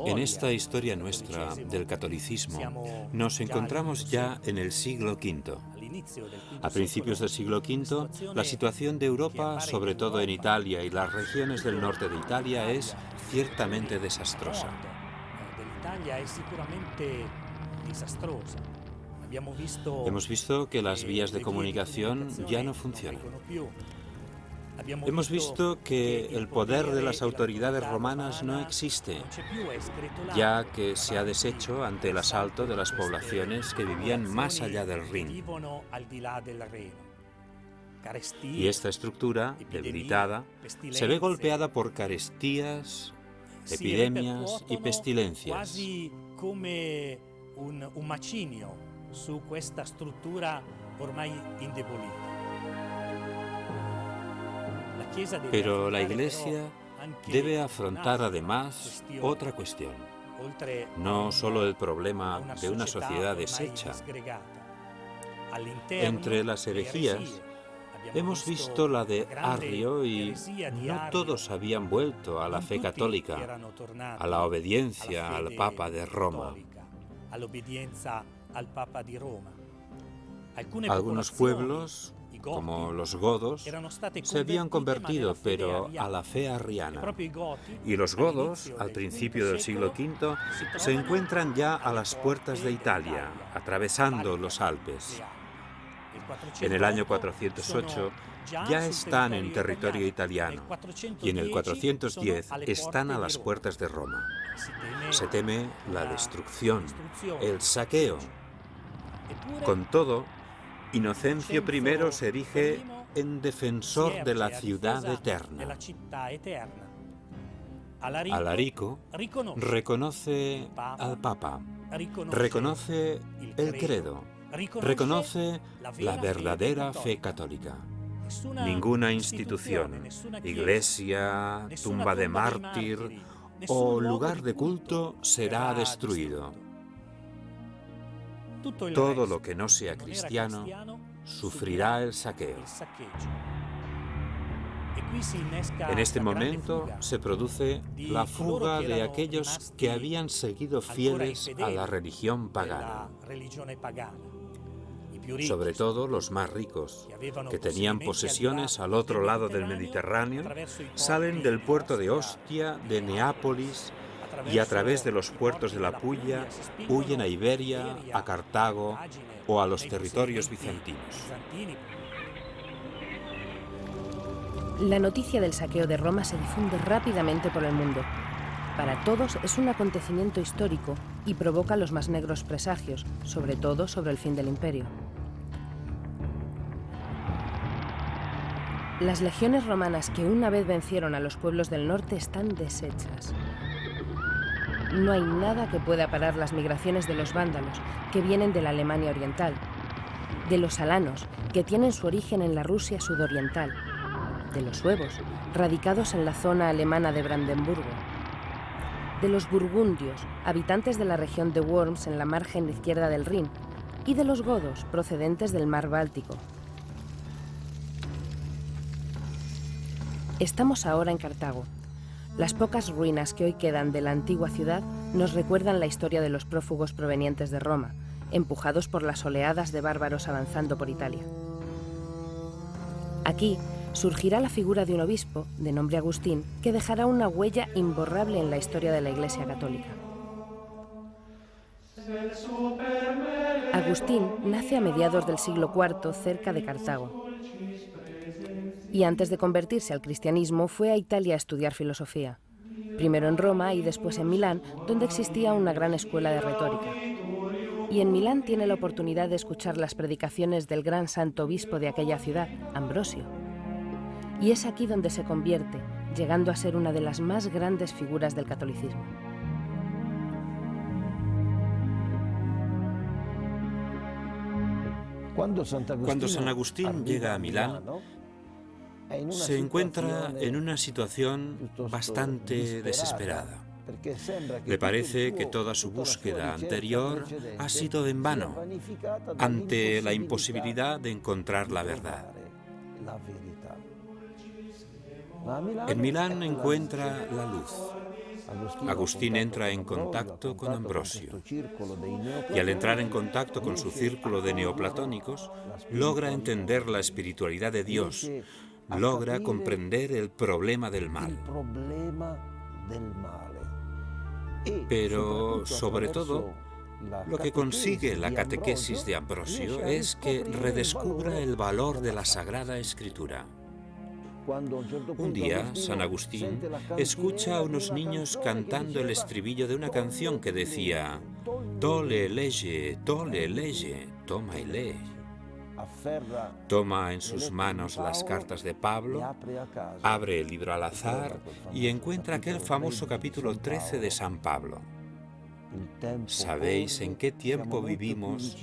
En esta historia nuestra del catolicismo nos encontramos ya en el siglo V. A principios del siglo V, la situación de Europa, sobre todo en Italia y las regiones del norte de Italia, es ciertamente desastrosa. Hemos visto que las vías de comunicación ya no funcionan. Hemos visto que el poder de las autoridades romanas no existe, ya que se ha deshecho ante el asalto de las poblaciones que vivían más allá del Rin. Y esta estructura, debilitada, se ve golpeada por carestías, epidemias y pestilencias. Come un macigno su questa struttura ormai indebolita. Pero la Iglesia debe afrontar además otra cuestión, no solo el problema de una sociedad deshecha. Entre las herejías hemos visto la de Arrio y no todos habían vuelto a la fe católica, a la obediencia al Papa de Roma. Algunos pueblos, como los godos, se habían convertido, pero a la fe arriana. Y los godos, al principio del siglo V, se encuentran ya a las puertas de Italia, atravesando los Alpes. En el año 408 ya están en territorio italiano y en el 410 están a las puertas de Roma. Se teme la destrucción, el saqueo. Con todo, Inocencio I se erige en defensor de la ciudad eterna. Alarico reconoce al Papa, reconoce el credo, reconoce la verdadera fe católica. Ninguna institución, iglesia, tumba de mártir o lugar de culto será destruido. Todo lo que no sea cristiano sufrirá el saqueo. En este momento se produce la fuga de aquellos que habían seguido fieles a la religión pagana. Sobre todo los más ricos, que tenían posesiones al otro lado del Mediterráneo, salen del puerto de Ostia, de Neápolis, y a través de los puertos de la Pulla huyen a Iberia, a Cartago o a los territorios bizantinos. La noticia del saqueo de Roma se difunde rápidamente por el mundo. Para todos es un acontecimiento histórico y provoca los más negros presagios, sobre todo sobre el fin del imperio. Las legiones romanas que una vez vencieron a los pueblos del norte están deshechas. No hay nada que pueda parar las migraciones de los vándalos, que vienen de la Alemania oriental, de los alanos, que tienen su origen en la Rusia sudoriental, de los suevos, radicados en la zona alemana de Brandenburgo, de los burgundios, habitantes de la región de Worms en la margen izquierda del Rin, y de los godos, procedentes del mar Báltico. Estamos ahora en Cartago. Las pocas ruinas que hoy quedan de la antigua ciudad nos recuerdan la historia de los prófugos provenientes de Roma, empujados por las oleadas de bárbaros avanzando por Italia. Aquí surgirá la figura de un obispo, de nombre Agustín, que dejará una huella imborrable en la historia de la Iglesia Católica. Agustín nace a mediados del siglo IV cerca de Cartago. Y antes de convertirse al cristianismo fue a Italia a estudiar filosofía. Primero en Roma y después en Milán, donde existía una gran escuela de retórica. Y en Milán tiene la oportunidad de escuchar las predicaciones del gran santo obispo de aquella ciudad, Ambrosio. Y es aquí donde se convierte, llegando a ser una de las más grandes figuras del catolicismo. Cuando San Agustín llega a Milán, se encuentra en una situación bastante desesperada. Le parece que toda su búsqueda anterior ha sido en vano, ante la imposibilidad de encontrar la verdad. En Milán encuentra la luz, Agustín entra en contacto con Ambrosio y al entrar en contacto con su círculo de neoplatónicos, logra entender la espiritualidad de Dios, logra comprender el problema del mal. Pero, sobre todo, lo que consigue la catequesis de Ambrosio es que redescubra el valor de la Sagrada Escritura. Un día, San Agustín escucha a unos niños cantando el estribillo de una canción que decía «Tole lege, toma y lee». Toma en sus manos las cartas de Pablo, abre el libro al azar y encuentra aquel famoso capítulo 13 de San Pablo. Sabéis en qué tiempo vivimos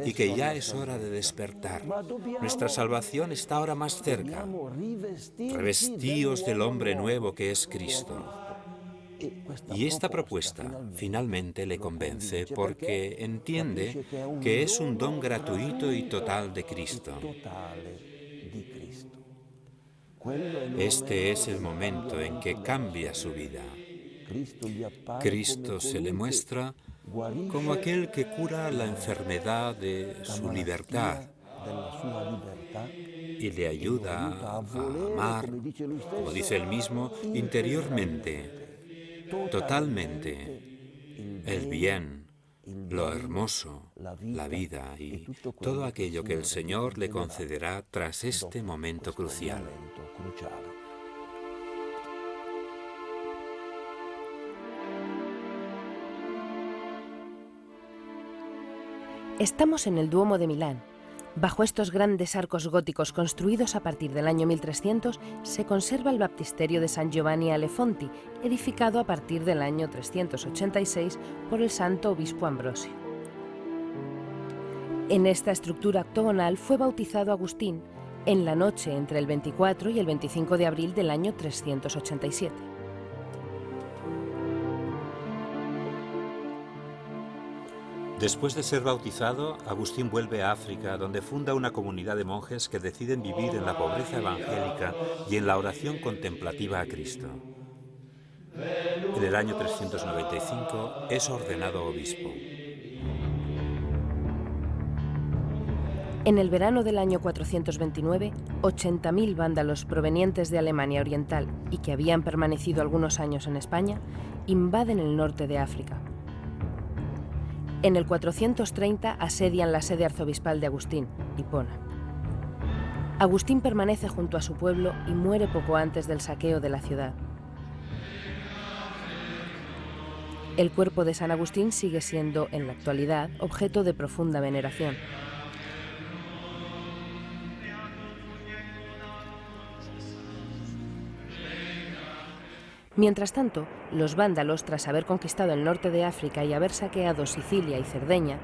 y que ya es hora de despertar. Nuestra salvación está ahora más cerca. Revestíos del hombre nuevo que es Cristo. Y esta propuesta finalmente le convence porque entiende que es un don gratuito y total de Cristo. Este es el momento en que cambia su vida. Cristo se le muestra como aquel que cura la enfermedad de su libertad y le ayuda a amar, como dice él mismo, interiormente, totalmente, el bien, lo hermoso, la vida y todo aquello que el Señor le concederá tras este momento crucial. Estamos en el Duomo de Milán. Bajo estos grandes arcos góticos construidos a partir del año 1300 se conserva el baptisterio de San Giovanni alle Fonti, edificado a partir del año 386 por el santo obispo Ambrosio. En esta estructura octogonal fue bautizado Agustín en la noche entre el 24 y el 25 de abril del año 387. Después de ser bautizado, Agustín vuelve a África, donde funda una comunidad de monjes que deciden vivir en la pobreza evangélica y en la oración contemplativa a Cristo. En el año 395 es ordenado obispo. En el verano del año 429, 80.000 vándalos provenientes de Alemania Oriental y que habían permanecido algunos años en España, invaden el norte de África. En el 430 asedian la sede arzobispal de Agustín, Hipona. Agustín permanece junto a su pueblo y muere poco antes del saqueo de la ciudad. El cuerpo de San Agustín sigue siendo, en la actualidad, objeto de profunda veneración. Mientras tanto, los vándalos, tras haber conquistado el norte de África y haber saqueado Sicilia y Cerdeña,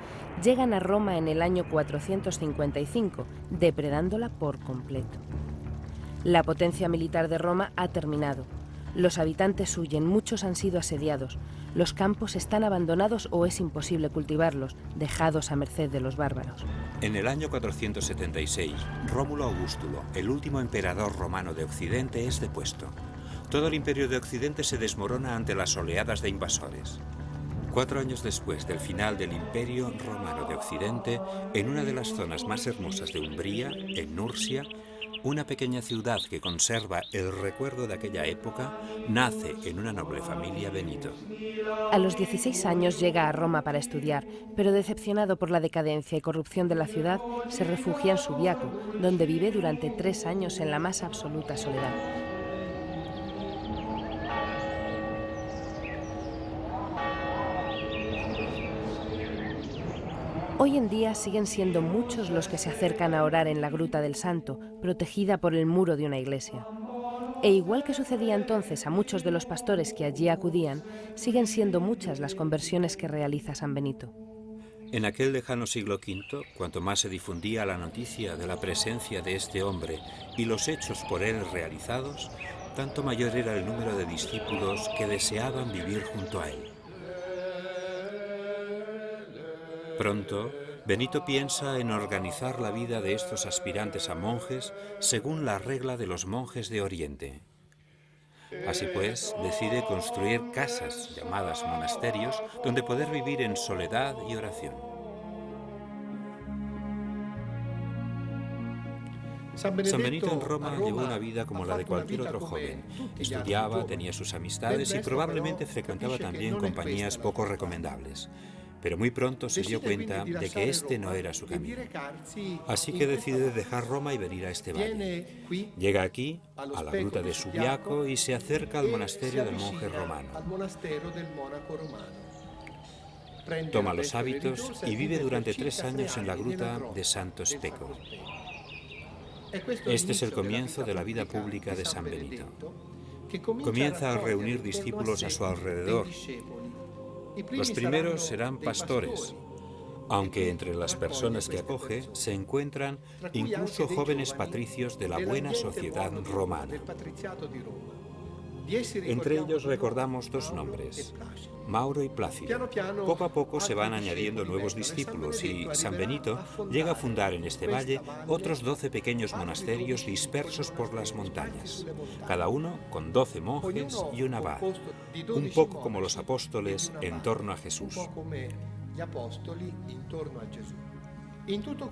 llegan a Roma en el año 455, depredándola por completo. La potencia militar de Roma ha terminado. Los habitantes huyen, muchos han sido asediados. Los campos están abandonados o es imposible cultivarlos, dejados a merced de los bárbaros. En el año 476, Rómulo Augustulo, el último emperador romano de Occidente, es depuesto. Todo el imperio de Occidente se desmorona ante las oleadas de invasores. 4 años después del final del imperio romano de Occidente, en una de las zonas más hermosas de Umbría, en Nursia, una pequeña ciudad que conserva el recuerdo de aquella época, nace en una noble familia Benito. A los 16 años llega a Roma para estudiar, pero decepcionado por la decadencia y corrupción de la ciudad, se refugia en Subiaco, donde vive durante 3 años en la más absoluta soledad. Hoy en día siguen siendo muchos los que se acercan a orar en la Gruta del Santo, protegida por el muro de una iglesia. E igual que sucedía entonces a muchos de los pastores que allí acudían, siguen siendo muchas las conversiones que realiza San Benito. En aquel lejano siglo V, cuanto más se difundía la noticia de la presencia de este hombre y los hechos por él realizados, tanto mayor era el número de discípulos que deseaban vivir junto a él. Pronto, Benito piensa en organizar la vida de estos aspirantes a monjes según la regla de los monjes de Oriente. Así pues, decide construir casas llamadas monasterios donde poder vivir en soledad y oración. San Benito en Roma llevó una vida como la de cualquier otro joven. Estudiaba, tenía sus amistades y probablemente frecuentaba también compañías poco recomendables. Pero muy pronto se dio cuenta de que este no era su camino. Así que decide dejar Roma y venir a este valle. Llega aquí, a la gruta de Subiaco, y se acerca al monasterio del monje romano. Toma los hábitos y vive durante 3 años en la gruta de Santo Speco. Este es el comienzo de la vida pública de San Benito. Comienza a reunir discípulos a su alrededor. Los primeros serán pastores, aunque entre las personas que acoge se encuentran incluso jóvenes patricios de la buena sociedad romana. Entre ellos recordamos 2 nombres, Mauro y Plácido. Poco a poco se van añadiendo nuevos discípulos y San Benito llega a fundar en este valle otros 12 pequeños monasterios dispersos por las montañas, cada uno con 12 monjes y un abad, un poco como los apóstoles en torno a Jesús.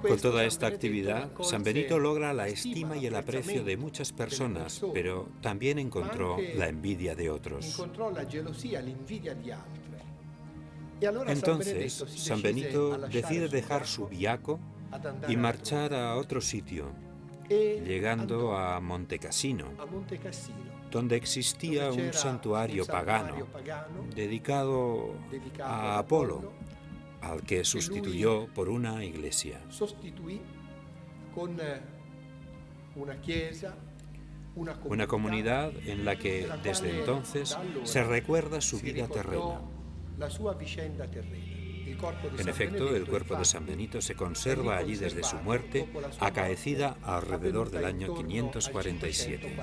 Con toda esta actividad, San Benito logra la estima y el aprecio de muchas personas, pero también encontró la envidia de otros. Entonces, San Benito decide dejar Subiaco y marchar a otro sitio, llegando a Montecassino, donde existía un santuario pagano dedicado a Apolo, al que sustituyó por una iglesia. Una comunidad en la que desde entonces se recuerda su vida terrena. En efecto, el cuerpo de San Benito se conserva allí desde su muerte, acaecida alrededor del año 547.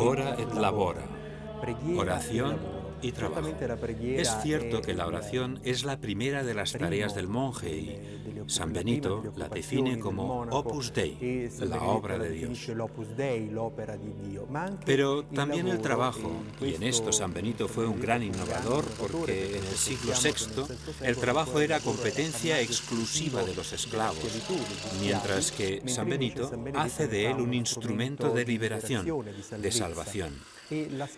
Ora et labora, oración y trabajo. Es cierto que la oración es la primera de las tareas del monje y San Benito la define como Opus Dei, la obra de Dios. Pero también el trabajo, y en esto San Benito fue un gran innovador porque en el siglo VI el trabajo era competencia exclusiva de los esclavos, mientras que San Benito hace de él un instrumento de liberación, de salvación.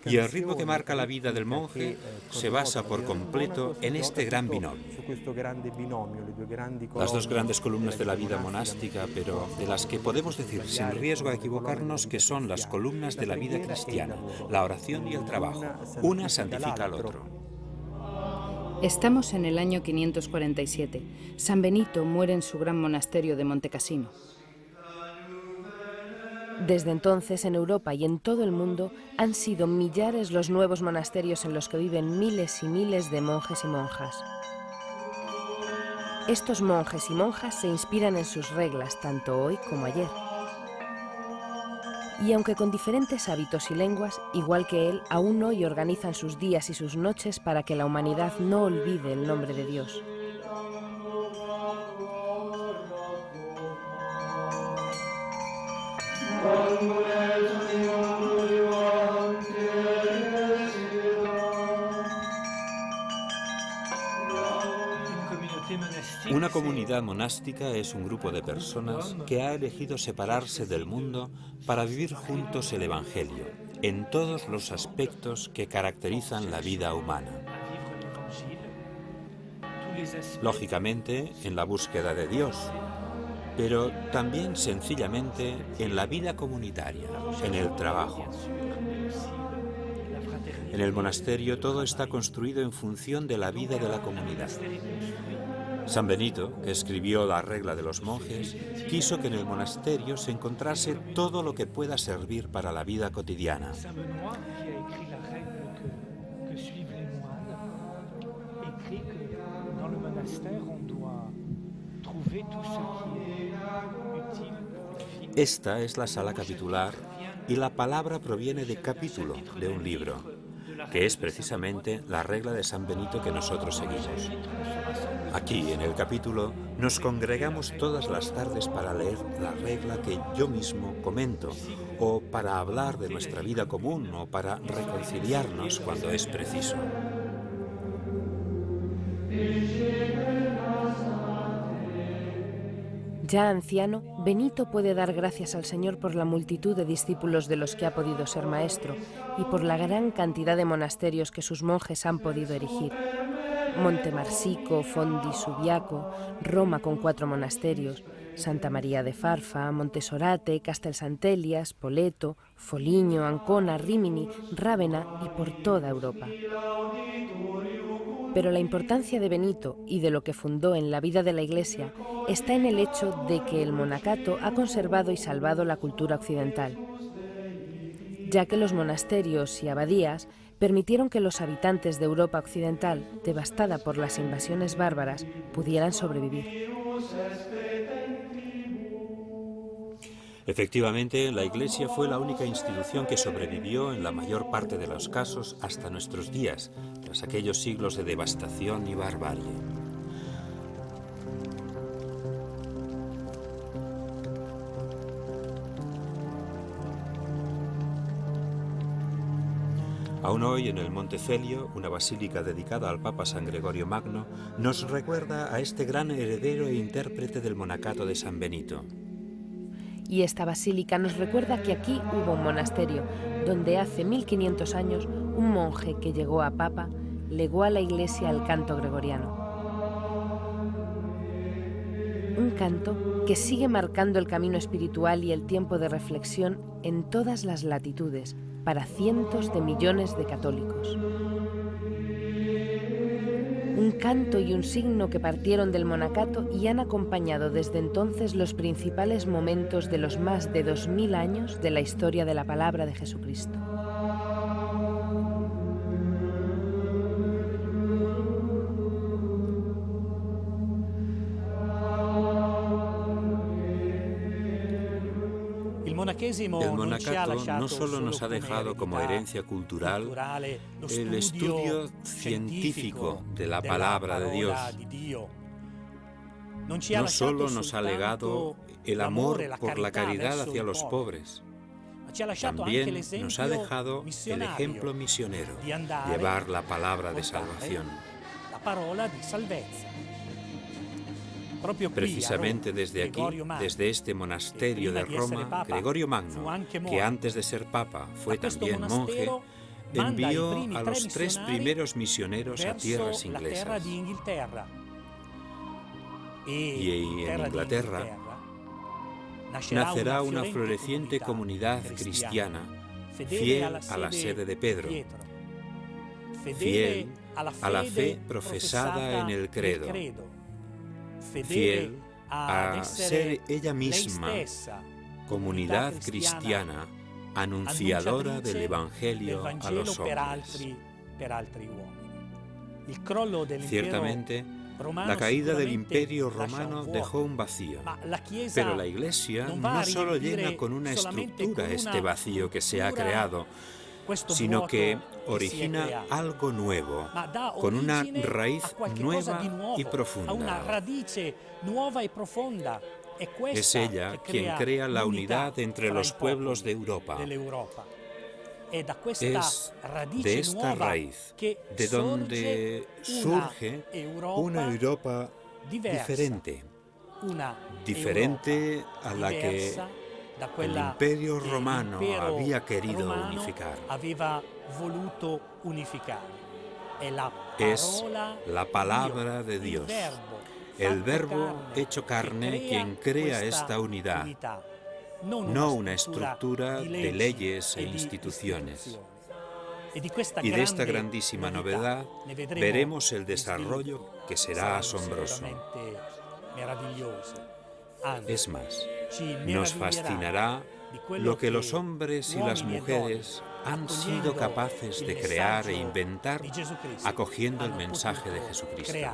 Y el ritmo que marca la vida del monje se basa por completo en este gran binomio. Las 2 grandes columnas de la vida monástica, pero de las que podemos decir sin riesgo a equivocarnos que son las columnas de la vida cristiana, la oración y el trabajo. Una santifica al otro. Estamos en el año 547. San Benito muere en su gran monasterio de Montecassino. Desde entonces, en Europa y en todo el mundo, han sido millares los nuevos monasterios en los que viven miles y miles de monjes y monjas. Estos monjes y monjas se inspiran en sus reglas, tanto hoy como ayer. Y aunque con diferentes hábitos y lenguas, igual que él, aún hoy organizan sus días y sus noches para que la humanidad no olvide el nombre de Dios. Una comunidad monástica es un grupo de personas que ha elegido separarse del mundo para vivir juntos el Evangelio, en todos los aspectos que caracterizan la vida humana. Lógicamente, en la búsqueda de Dios, pero también sencillamente en la vida comunitaria, en el trabajo. En el monasterio todo está construido en función de la vida de la comunidad. San Benito, que escribió la regla de los monjes, quiso que en el monasterio se encontrase todo lo que pueda servir para la vida cotidiana. Esta es la sala capitular y la palabra proviene de capítulo de un libro, que es precisamente la regla de San Benito que nosotros seguimos. Aquí, en el capítulo, nos congregamos todas las tardes para leer la regla que yo mismo comento, o para hablar de nuestra vida común, o para reconciliarnos cuando es preciso. Ya anciano, Benito puede dar gracias al Señor por la multitud de discípulos de los que ha podido ser maestro y por la gran cantidad de monasterios que sus monjes han podido erigir. Montemarsico, Fondi Subiaco, Roma con 4 monasterios, Santa María de Farfa, Montesorate, Castelsantellia, Spoleto, Foligno, Ancona, Rimini, Rávena y por toda Europa. Pero la importancia de Benito y de lo que fundó en la vida de la Iglesia está en el hecho de que el monacato ha conservado y salvado la cultura occidental, ya que los monasterios y abadías permitieron que los habitantes de Europa occidental, devastada por las invasiones bárbaras, pudieran sobrevivir. Efectivamente, la Iglesia fue la única institución que sobrevivió en la mayor parte de los casos hasta nuestros días, tras aquellos siglos de devastación y barbarie. Aún hoy, en el Monte Celio, una basílica dedicada al Papa San Gregorio Magno, nos recuerda a este gran heredero e intérprete del monacato de San Benito. Y esta basílica nos recuerda que aquí hubo un monasterio, donde hace 1500 años un monje que llegó a Papa legó a la Iglesia el canto gregoriano. Un canto que sigue marcando el camino espiritual y el tiempo de reflexión en todas las latitudes para cientos de millones de católicos. Un canto y un signo que partieron del monacato y han acompañado desde entonces los principales momentos de los más de 2000 años de la historia de la palabra de Jesucristo. El monacato no solo nos ha dejado como herencia cultural el estudio científico de la palabra de Dios. No solo nos ha legado el amor por la caridad hacia los pobres, también nos ha dejado el ejemplo misionero, llevar la palabra de salvación. Precisamente desde aquí, desde este monasterio de Roma, Gregorio Magno, que antes de ser papa fue también monje, envió a los 3 primeros misioneros a tierras inglesas. Y en Inglaterra nacerá una floreciente comunidad cristiana, fiel a la sede de Pedro, fiel a la fe profesada en el credo, fiel a ser ella misma comunidad cristiana anunciadora del Evangelio a los hombres. Ciertamente, la caída del Imperio Romano dejó un vacío, pero la Iglesia no solo llena con una estructura este vacío que se ha creado, sino que origina algo nuevo, con una raíz nueva y profunda. Es ella quien crea la unidad entre los pueblos de Europa. Es de esta raíz de donde surge una Europa diferente, diferente a la que el Imperio Romano había querido unificar. Es la palabra de Dios, el Verbo hecho carne quien crea esta unidad, no una estructura de leyes e instituciones. Y de esta grandísima novedad veremos el desarrollo que será asombroso. Es más, nos fascinará lo que los hombres y las mujeres han sido capaces de crear e inventar acogiendo el mensaje de Jesucristo.